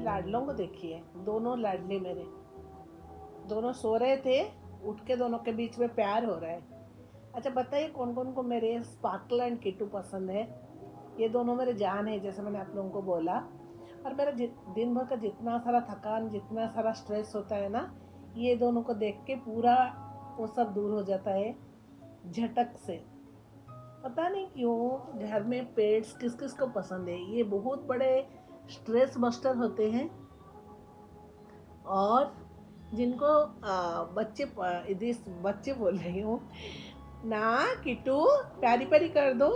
लाडलों को देखिए, दोनों लाडले मेरे, दोनों सो रहे थे, उठ के दोनों के बीच में प्यार हो रहा है। अच्छा बताइए कौन कौन को मेरे स्पार्कल एंड किट्टू पसंद है। ये दोनों मेरे जान है, जैसे मैंने आप लोगों को बोला। और मेरा दिन भर का जितना सारा थकान, जितना सारा स्ट्रेस होता है ना, ये दोनों को देख के पूरा वो सब दूर हो जाता है झटक से। पता नहीं क्यों घर में पेट्स किस किस को पसंद है। ये बहुत बड़े स्ट्रेस बस्टर होते हैं। और जिनको बच्चे बोल रही हूँ ना, किट्टू प्यारी प्यारी कर दो।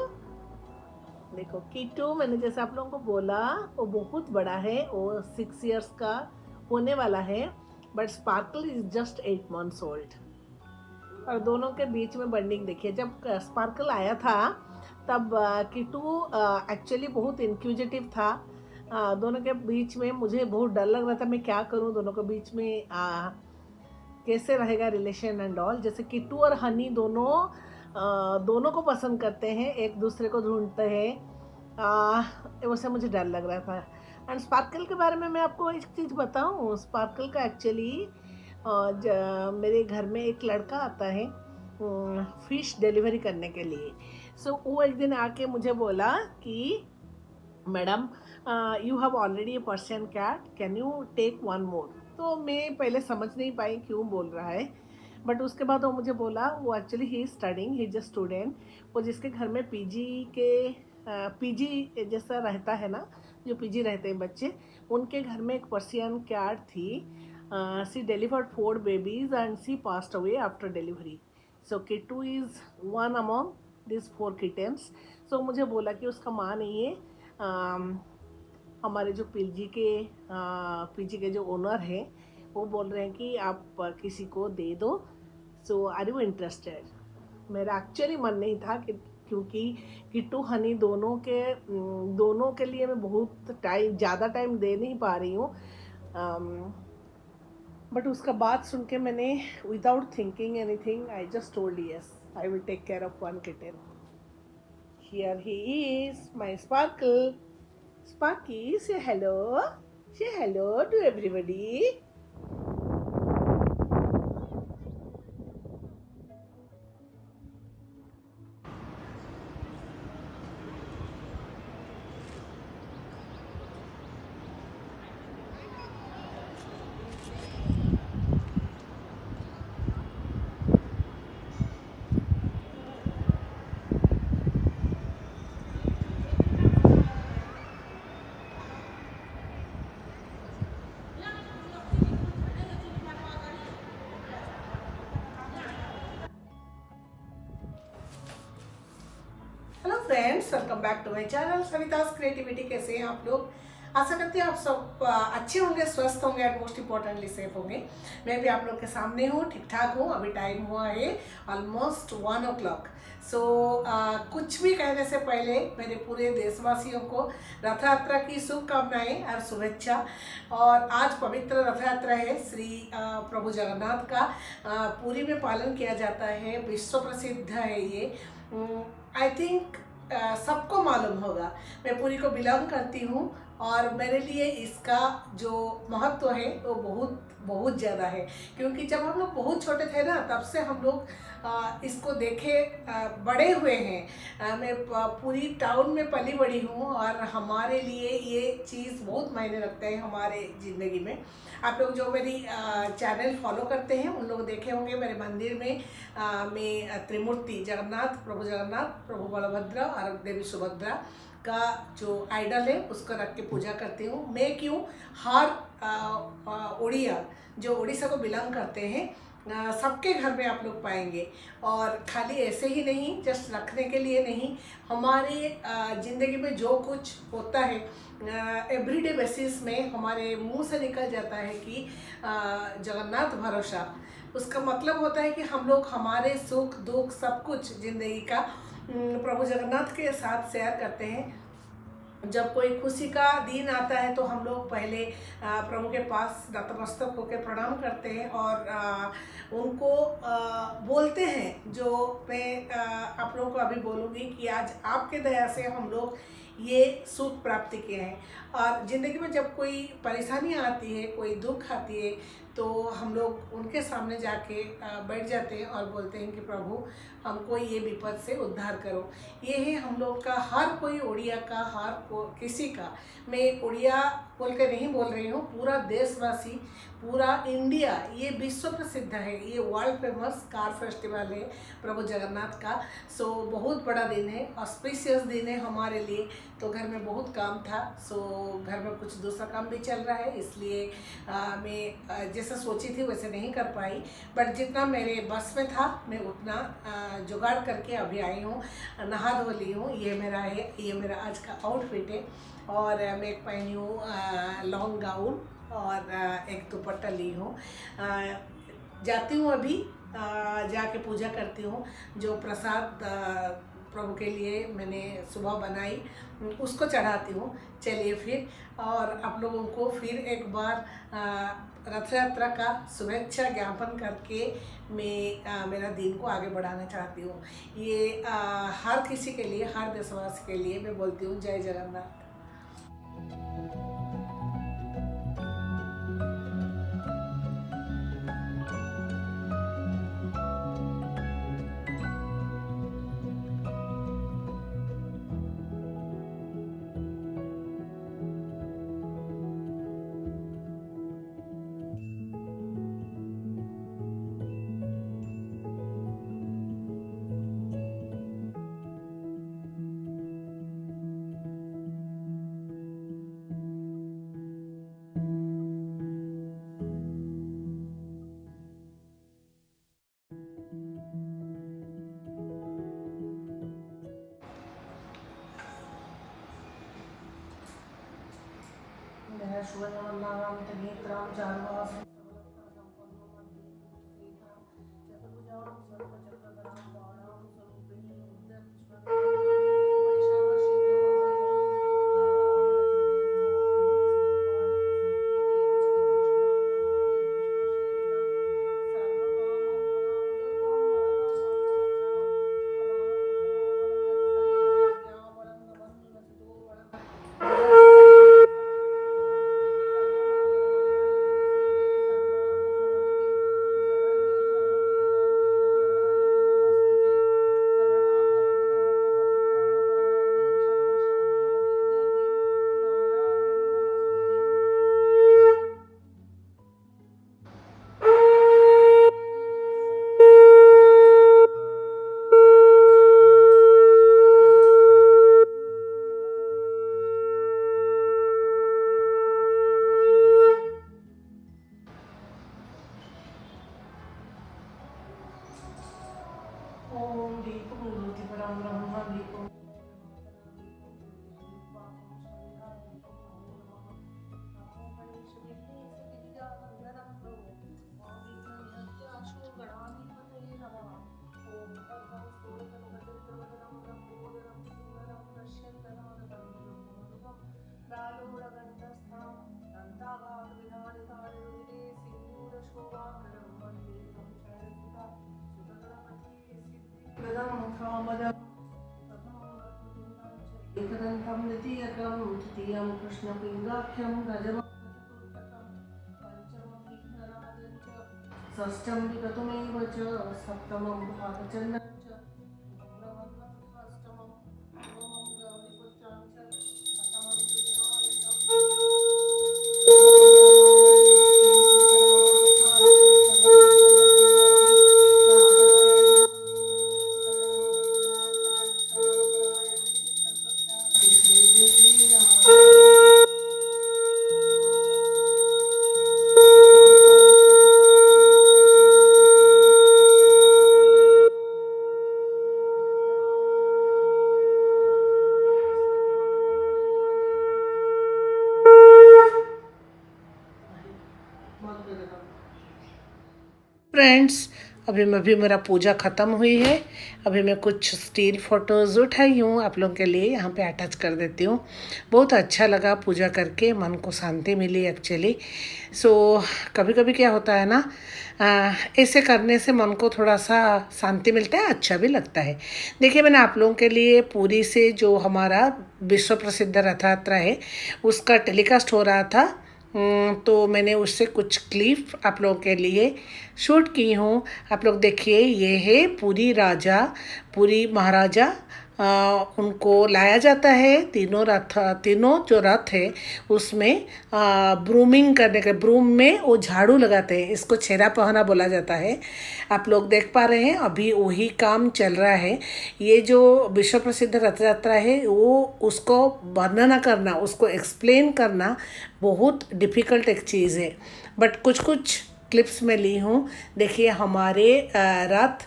देखो किट्टू, मैंने जैसे आप लोगों को बोला, वो बहुत बड़ा है, वो 6 years का होने वाला है। But sparkle is just 8 months old. और दोनों के बीच में बॉन्डिंग देखिए। जब स्पार्कल आया था तब किट्टू एक्चुअली बहुत इंक्यूजिटिव था। दोनों के बीच में मुझे बहुत डर लग रहा था, मैं क्या करूं दोनों के बीच में, कैसे रहेगा रिलेशन एंड ऑल। जैसे किट्टू और हनी दोनों को पसंद करते हैं, एक दूसरे को ढूंढते हैं। वैसे मुझे डर लग रहा था। एंड स्पार्कल के बारे में मैं आपको एक चीज़ बताऊं। स्पार्कल का एक्चुअली मेरे घर में एक लड़का आता है फिश डिलीवरी करने के लिए। सो वो एक दिन आके मुझे बोला कि madam, you have already a Persian cat, can you take 1 more। तो मैं पहले समझ नहीं पाई क्यों बोल रहा है। बट उसके बाद वो मुझे बोला, वो actually he is studying, he is a student. वो जिसके घर में पीजी जैसा रहता है ना, जो पीजी रहते हैं बच्चे, उनके घर में एक पर्शियन कैट थी। She delivered 4 babies and she passed away after delivery. So Kittu is one among these 4 kittens. So मुझे बोला कि उसका माँ नहीं है। हमारे जो पीजी के जो ओनर हैं, वो बोल रहे हैं कि आप किसी को दे दो। सो आर यू इंटरेस्टेड। मेरा एक्चुअली मन नहीं था कि, क्योंकि किट्टू हनी दोनों के लिए मैं बहुत ज़्यादा टाइम दे नहीं पा रही हूँ। बट उसका बात सुन के मैंने without thinking anything I just told yes, I will take care of 1 kitten. Here he is, my Sparkle. Sparky, say hello. Say hello to everybody. Hello friends, welcome back to my channel Savita's creativity. कैसे हैं आप लोग? आशा करते हैं आप सब अच्छे होंगे, स्वस्थ होंगे और मोस्ट इम्पोर्टेंटली सेफ होंगे। मैं भी आप लोग के सामने हूँ, ठीक ठाक हूँ। अभी टाइम हुआ है ऑलमोस्ट 1 o'clock। सो कुछ भी कहने से पहले मेरे पूरे देशवासियों को रथ यात्रा की शुभकामनाएं और शुभेच्छा। और आज पवित्र रथ यात्रा है, श्री प्रभु जगन्नाथ का पुरी में पालन किया जाता है। विश्व प्रसिद्ध है ये। आई थिंक सबको मालूम होगा। मैं पुरी को बिलोंग करती हूँ और मेरे लिए इसका जो महत्व है वो बहुत बहुत ज़्यादा है। क्योंकि जब हम लोग बहुत छोटे थे ना, तब से हम लोग इसको देखे बड़े हुए हैं। मैं पूरी टाउन में पली बड़ी हूँ और हमारे लिए ये चीज़ बहुत मायने रखते हैं हमारे ज़िंदगी में। आप लोग जो मेरी चैनल फॉलो करते हैं उन लोग देखे होंगे मेरे मंदिर में मैं त्रिमूर्ति जगन्नाथ, प्रभु बलभद्र और देवी सुभद्रा का जो आइडल है उसको रख के पूजा करती हूँ। मैं क्यों, हर उड़िया जो उड़ीसा को बिलोंग करते हैं सबके घर में आप लोग पाएंगे। और खाली ऐसे ही नहीं, जस्ट रखने के लिए नहीं, हमारे ज़िंदगी में जो कुछ होता है एवरीडे बेसिस में हमारे मुंह से निकल जाता है कि जगन्नाथ भरोसा। उसका मतलब होता है कि हम लोग हमारे सुख दुख सब कुछ ज़िंदगी का प्रभु जगन्नाथ के साथ शेयर करते हैं। जब कोई खुशी का दिन आता है तो हम लोग पहले प्रभु के पास नतमस्तक होकर प्रणाम करते हैं और उनको बोलते हैं, जो मैं आप लोगों को अभी बोलूँगी कि आज आपके दया से हम लोग ये सुख प्राप्ति के हैं। और ज़िंदगी में जब कोई परेशानी आती है, कोई दुख आती है, तो हम लोग उनके सामने जाके बैठ जाते हैं और बोलते हैं कि प्रभु हमको ये विपद से उद्धार करो। ये है हम लोग का, हर कोई उड़िया का, हर को किसी का, मैं उड़िया बोल के नहीं बोल रही हूँ, पूरा देशवासी, पूरा इंडिया, ये विश्व प्रसिद्ध है, ये वर्ल्ड फेमस कार फेस्टिवल है प्रभु जगन्नाथ का। सो बहुत बड़ा दिन है, ऑस्पिशियस दिन है हमारे लिए। तो घर में बहुत काम था, सो घर में कुछ दूसरा काम भी चल रहा है, इसलिए मैं जैसा सोची थी वैसे नहीं कर पाई, बट जितना मेरे बस में था मैं उतना जुगाड़ करके अभी आई हूँ, नहा धो ली हूँ। ये मेरा है, ये मेरा आज का आउटफिट है। और मैं एक पहनी हूँ लॉन्ग गाउन और एक दुपट्टा ली हूँ। जाती हूँ अभी, जाके पूजा करती हूँ। जो प्रसाद प्रभु के लिए मैंने सुबह बनाई उसको चढ़ाती हूँ। चलिए फिर, और आप लोगों को फिर एक बार रथ यात्रा का शुभेच्छा ज्ञापन करके मैं मेरा दिन को आगे बढ़ाना चाहती हूँ। ये हर किसी के लिए, हर देशवासी के लिए मैं बोलती हूँ जय जगन्नाथ। ओम दीपं ज्योतिपरं ब्रह्म दीपं एकदन्तं द्वितीयकं तृतीयं कृष्णपिङ्गाख्यं गजमुखचतुर्थकं पञ्चमं विघ्नराजं च षष्ठं विगतमेव च सप्तमं भागचन्द्रं च नवमं नवमं गौरीपुत्रं च अष्टमं तु फ्रेंड्स, अभी मेरा पूजा ख़त्म हुई है। अभी मैं कुछ स्टील फ़ोटोज़ उठाई हूँ, आप लोगों के लिए यहाँ पे अटैच कर देती हूँ। बहुत अच्छा लगा पूजा करके, मन को शांति मिली एक्चुअली। सो कभी कभी क्या होता है ना, ऐसे करने से मन को थोड़ा सा शांति मिलता है, अच्छा भी लगता है। देखिए, मैंने आप लोगों के लिए पुरी से जो हमारा विश्व प्रसिद्ध रथ यात्रा है उसका टेलीकास्ट हो रहा था, तो मैंने उससे कुछ क्लिप आप लोगों के लिए शूट की हूँ। आप लोग देखिए, ये है पुरी महाराजा, उनको लाया जाता है। तीनों जो रथ है उसमें ब्रूमिंग करने के, ब्रूम में वो झाड़ू लगाते हैं, इसको छेरा पहना बोला जाता है। आप लोग देख पा रहे हैं, अभी वही काम चल रहा है। ये जो विश्व प्रसिद्ध रथ यात्रा है वो उसको वर्णना करना, उसको एक्सप्लेन करना बहुत डिफ़िकल्ट एक चीज़ है, बट कुछ कुछ क्लिप्स में ली हूँ। देखिए, हमारे रथ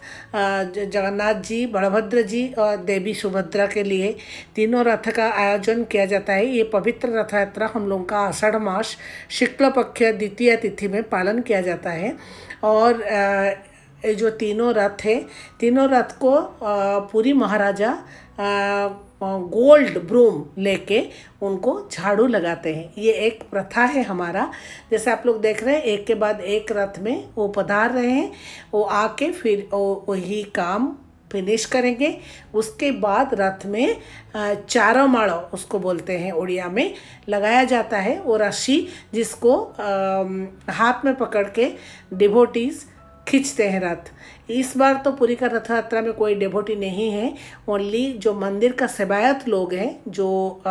जगन्नाथ जी, बलभद्र जी और देवी सुभद्रा के लिए तीनों रथ का आयोजन किया जाता है। ये पवित्र रथ यात्रा हम लोगों का आषाढ़ मास शुक्ल पक्ष द्वितीय तिथि में पालन किया जाता है। और ये जो तीनों रथ है, तीनों रथ को पूरी महाराजा गोल्ड ब्रूम लेके उनको झाड़ू लगाते हैं। ये एक प्रथा है हमारा। जैसे आप लोग देख रहे हैं, एक के बाद एक रथ में वो पधार रहे हैं, वो आके फिर वही काम फिनिश करेंगे। उसके बाद रथ में चारों माड़ो उसको बोलते हैं उड़िया में, लगाया जाता है। वो रस्सी जिसको हाथ में पकड़ के डिवोटीज खींचते हैं रथ। इस बार तो पुरी का रथ यात्रा में कोई डिवोटी नहीं है, ओनली जो मंदिर का सेवायत लोग हैं, जो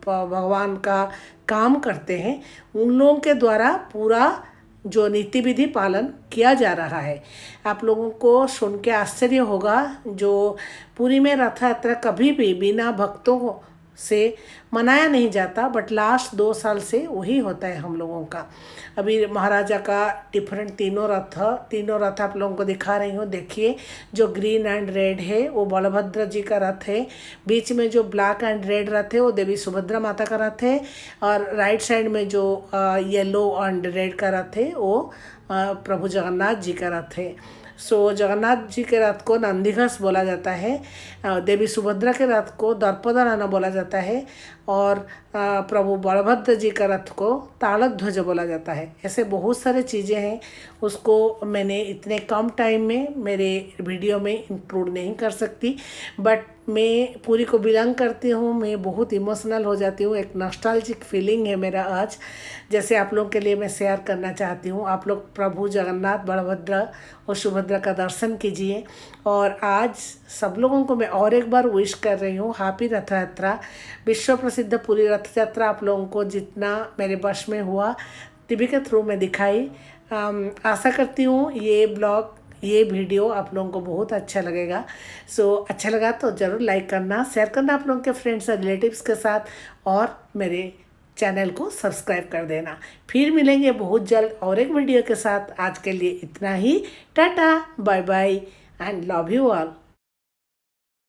भगवान का काम करते हैं, उन लोगों के द्वारा पूरा जो नीति विधि पालन किया जा रहा है। आप लोगों को सुन के आश्चर्य होगा, जो पुरी में रथ यात्रा कभी भी बिना भक्तों से मनाया नहीं जाता, बट लास्ट 2 साल से वही होता है हम लोगों का। अभी महाराजा का डिफरेंट तीनों रथ आप लोगों को दिखा रही हूँ। देखिए, जो ग्रीन एंड रेड है वो बलभद्र जी का रथ है, बीच में जो ब्लैक एंड रेड रथ है वो देवी सुभद्रा माता का रथ है, और राइट साइड में जो येलो एंड रेड का रथ है वो प्रभु जगन्नाथ जी का रथ है। सो जगन्नाथ जी के रथ को नंदीघोष बोला जाता है, देवी सुभद्रा के रथ को दर्पदलना बोला जाता है, और प्रभु बलभद्र जी का रथ को तालध्वज बोला जाता है। ऐसे बहुत सारे चीज़ें हैं, उसको मैंने इतने कम टाइम में मेरे वीडियो में इंक्लूड नहीं कर सकती, बट मैं पूरी को बिलोंग करती हूँ। मैं बहुत इमोशनल हो जाती हूँ, एक नॉस्टैल्जिक फीलिंग है मेरा आज, जैसे आप लोगों के लिए मैं शेयर करना चाहती हूँ। आप लोग प्रभु जगन्नाथ, बलभद्र और सुभद्रा का दर्शन कीजिए। और आज सब लोगों को मैं और एक बार विश कर रही हूँ, हैप्पी रथ यात्रा। विश्व प्रसिद्ध पूरी रथ यात्रा आप लोगों को जितना मेरे वश में हुआ टीवी के थ्रू में दिखाई। आशा करती हूँ ये ब्लॉग, ये वीडियो आप लोगों को बहुत अच्छा लगेगा। सो अच्छा लगा तो ज़रूर लाइक करना, शेयर करना आप लोगों के फ्रेंड्स और रिलेटिव्स के साथ, और मेरे चैनल को सब्सक्राइब कर देना। फिर मिलेंगे बहुत जल्द और एक वीडियो के साथ। आज के लिए इतना ही। Tata, bye bye and love you all.